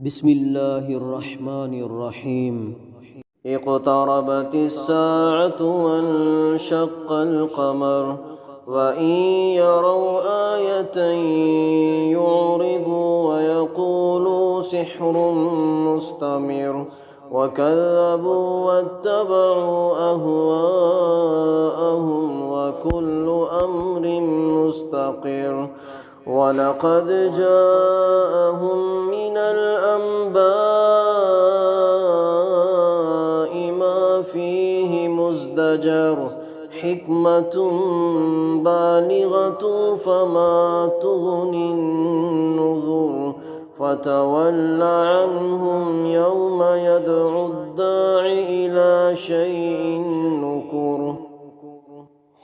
بسم الله الرحمن الرحيم. اقتربت الساعة وانشق القمر وإن يروا آية يعرضوا ويقولوا سحر مستمر وكذبوا واتبعوا أهواءهم وكل أمر مستقر ولقد جاءهم من الأنباء ما فيه مزدجر حكمة بالغة فما تغني النذر فتول عنهم يوم يدعو الداع إلى شيء نكر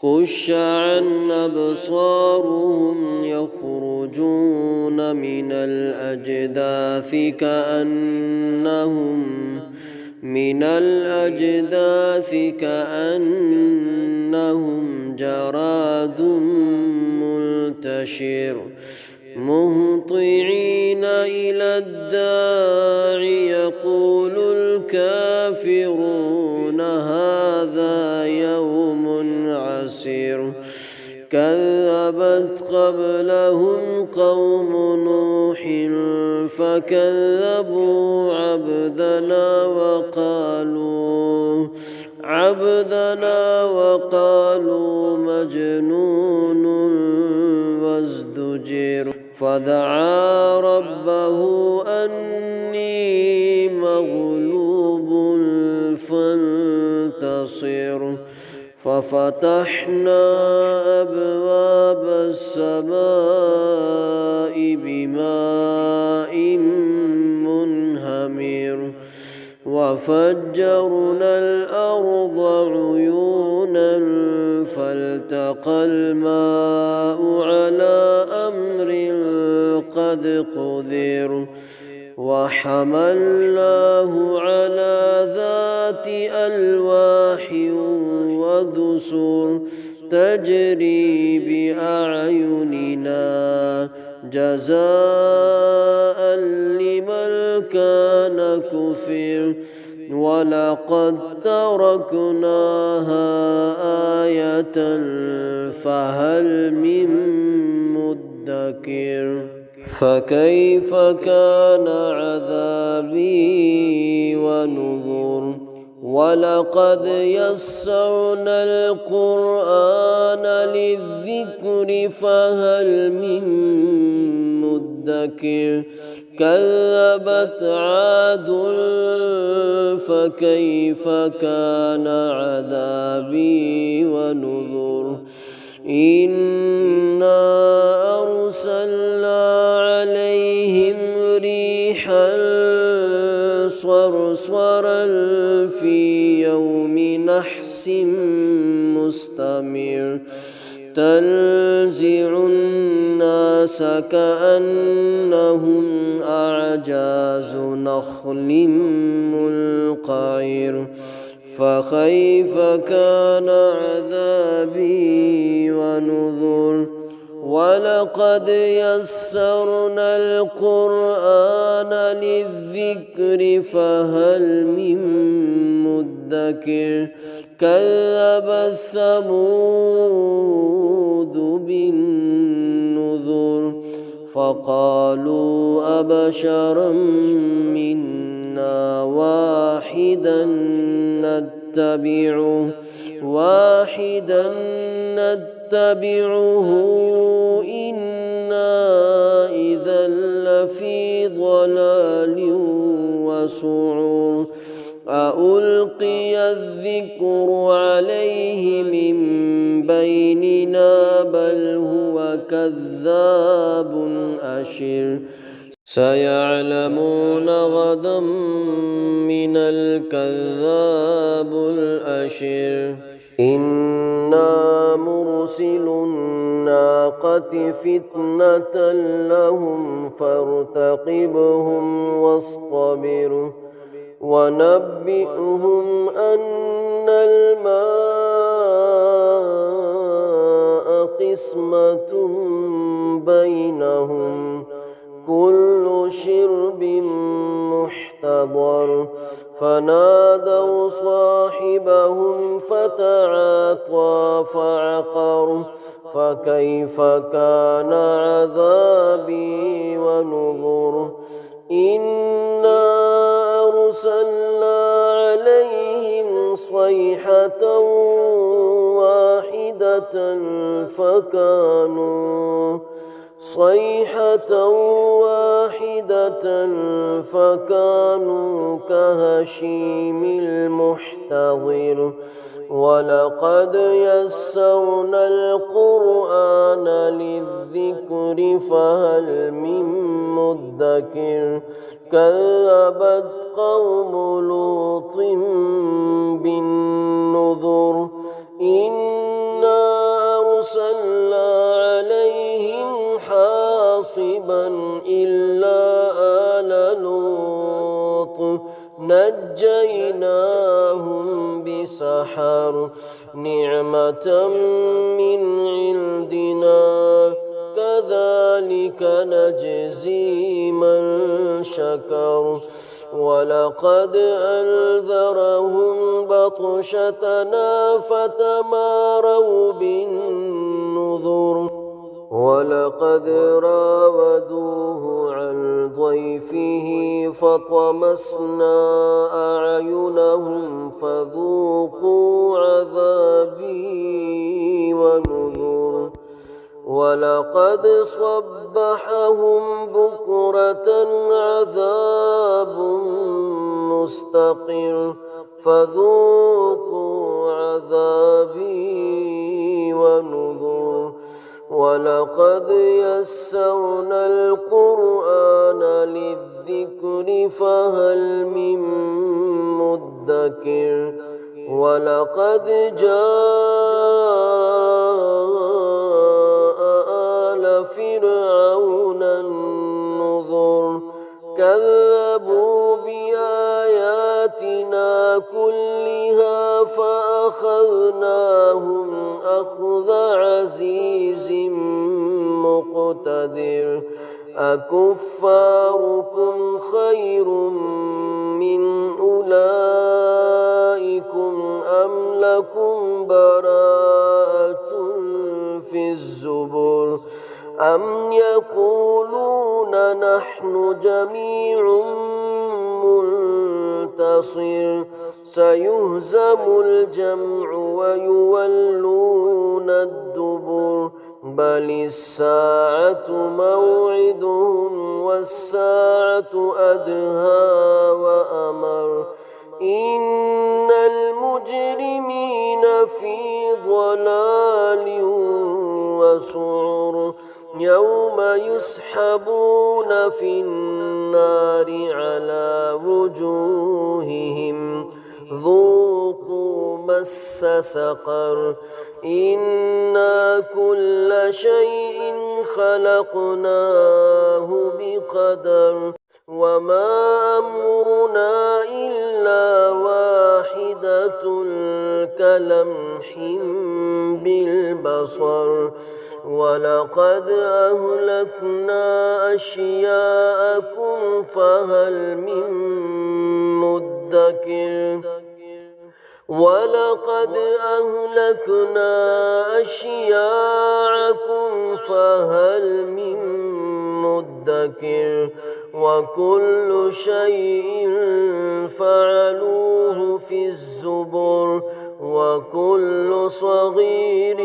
خش عن أبصارهم يخرجون من الأجداث كأنهم جراد منتشر مهطعين إلى الداع يقول الكافرون هذا يوم عسير كذبت قبلهم قوم نوح فكذبوا عبدنا وقالوا مجنون وازدجر فدعا ربه أني مغلوب فانتصر ففتحنا أبواب السماء بماء منهمر وفجرنا الأرض عيونا فالتقى الماء على أمر قد قدر وحملناه على ذات ألواح ودسر تجري بأعيننا جزاء لمن كان كفر ولقد تركناها آية فهل من مدكر فكيف كان عذابي ونذر ولقد يسرنا القرآن للذكر فهل من مدكر كذبت عاد فكيف كان عذابي ونذر إنا أرسلنا عليهم ريحا صرصرا في يوم نحس مستمر تنزع الناس كأنهم أعجاز نخل منقعر فكيف كان عذابي ونذر ولقد يسرنا القرآن للذكر فهل من مدكر كذبت ثمود بالنذر فقالوا أبشرا منا واحدا نتبعه إنا إذا لفي ضلال وسعور ألقي الذكر عليه من بيننا بل هو كذاب أشر سيعلمون غدا من الكذاب الأشر إنا مرسل الناقة فتنة لهم فارتقبهم واصطبر ونبئهم أن الماء قسمة بينهم كل شرب محتضر فنادوا صاحبهم فتعاطى فعقر فكيف كان عذابي ونذر إنا أرسلنا عليهم صيحة واحدة فكانوا كهشيم المحتضر ولقد يسرنا القرآن للذكر فهل من مدكر كذبت قوم لوط بالنذر إنا أرسلنا عليهم حاصبا إلا آل لوط نجيناهم بسحر نعمة من عندنا كذلك نجزي من شكر ولقد أنذرهم بطشتنا فتماروا بالنذر ولقد راودوه عن ضيفه فطمسنا أعينهم فذوقوا عذابي ونذر ولقد صبحهم بكرة عذاب مستقر فذوقوا عذابي ونذر ولقد يسرنا القرآن للذكر فهل من مدكر ولقد جاء آل فرعون النذر كذبوا بآياتنا كلها فأخذناهم أخذ عزيز مقتدر أكفاركم خير من أولئكم أم لكم براءة في الزبر أم يقولون نحن جميع منتصر سيهزم الجمع ويولون الدبر بل الساعة موعدهم والساعة أدهى وأمر إن المجرمين في ضلال وسعر يوم يسحبون في النار على وجوههم ذوقوا مس سقر إنا كل شيء خلقناه بقدر وما أمرنا إلا واحدة كلمح بالبصر ولقد أهلكنا أشياءكم فهل من مدكر ولقد أهلكنا أشياعكم فهل من مدكر وكل شيء فعلوه في الزبر وكل صغير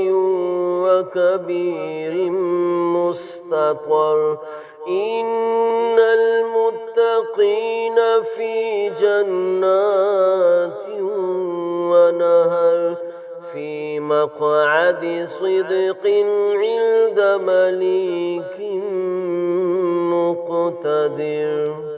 وكبير مستطر إن المتقين في جنات ونهر في مقعد صدق عند مليك مقتدر.